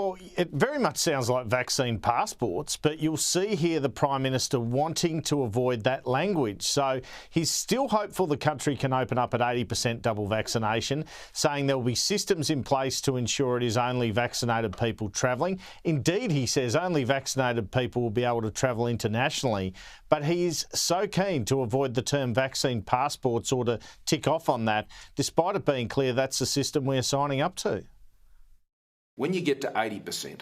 Well, it very much sounds like vaccine passports, but you'll see here the Prime Minister wanting to avoid that language. So he's still hopeful the country can open up at 80% double vaccination, saying there will be systems in place to ensure it is only vaccinated people travelling. Indeed, he says only vaccinated people will be able to travel internationally. But he's so keen to avoid the term vaccine passports or to tick off on that, despite it being clear that's the system we're signing up to. When you get to 80%,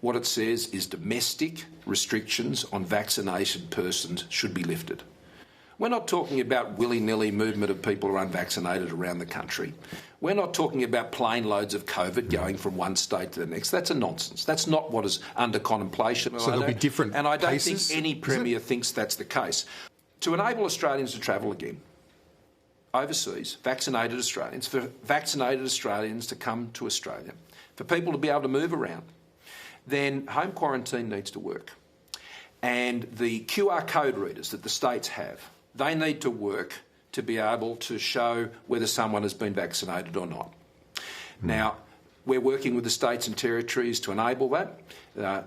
what it says is domestic restrictions on vaccinated persons should be lifted. We're not talking about willy-nilly movement of people who are unvaccinated around the country. We're not talking about plane loads of COVID going from one state to the next. That's a nonsense. That's not what is under contemplation. So there'll be different And I don't paces? think any Premier thinks that's the case. To enable Australians to travel again, overseas, vaccinated Australians, for vaccinated Australians to come to Australia, for people to be able to move around, then home quarantine needs to work. And the QR code readers that the states have, they need to work to be able to show whether someone has been vaccinated or not. Now, we're working with the states and territories to enable that.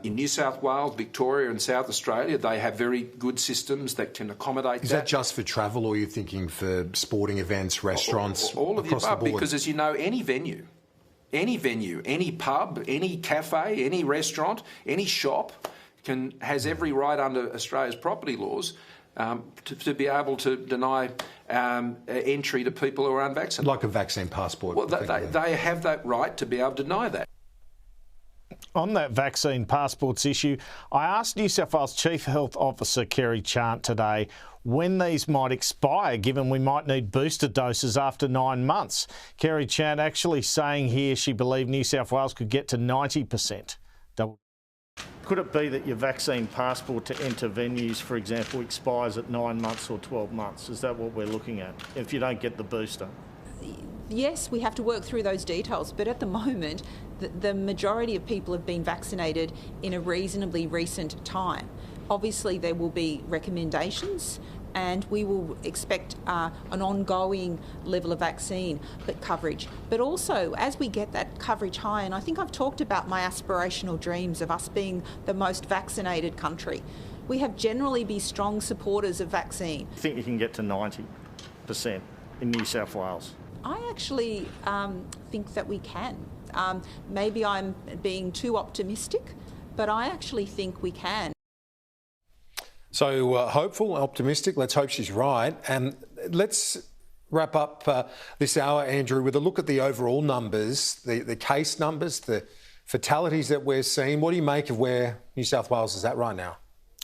In New South Wales, Victoria and South Australia, they have very good systems that can accommodate that. Is that just for travel, or are you thinking for sporting events, restaurants, all of the across the above? board? Because, as you know, any venue, any pub, any cafe, any restaurant, any shop has every right under Australia's property laws to be able to deny entry to people who are unvaccinated. Like a vaccine passport. Well, they have that right to be able to deny that. On that vaccine passports issue, I asked New South Wales Chief Health Officer Kerry Chant today when these might expire, given we might need booster doses after 9 months. Kerry Chant actually saying here she believed New South Wales could get to 90%. Could it be that your vaccine passport to enter venues, for example, expires at 9 months or 12 months? Is that what we're looking at, if you don't get the booster? Yes, we have to work through those details, but at the moment, the majority of people have been vaccinated in a reasonably recent time. Obviously, there will be recommendations, and we will expect an ongoing level of vaccine coverage. But also, as we get that coverage high, and I think I've talked about my aspirational dreams of us being the most vaccinated country, we have generally been strong supporters of vaccine. I think you can get to 90% in New South Wales. I actually think that we can. Maybe I'm being too optimistic, but I actually think we can. So hopeful, optimistic. Let's hope she's right. And let's wrap up this hour, Andrew, with a look at the overall numbers, the case numbers, the fatalities that we're seeing. What do you make of where New South Wales is at right now?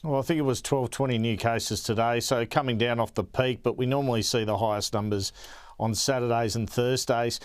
Well, I think it was 1220 new cases today, so coming down off the peak, but we normally see the highest numbers on Saturdays and Thursdays.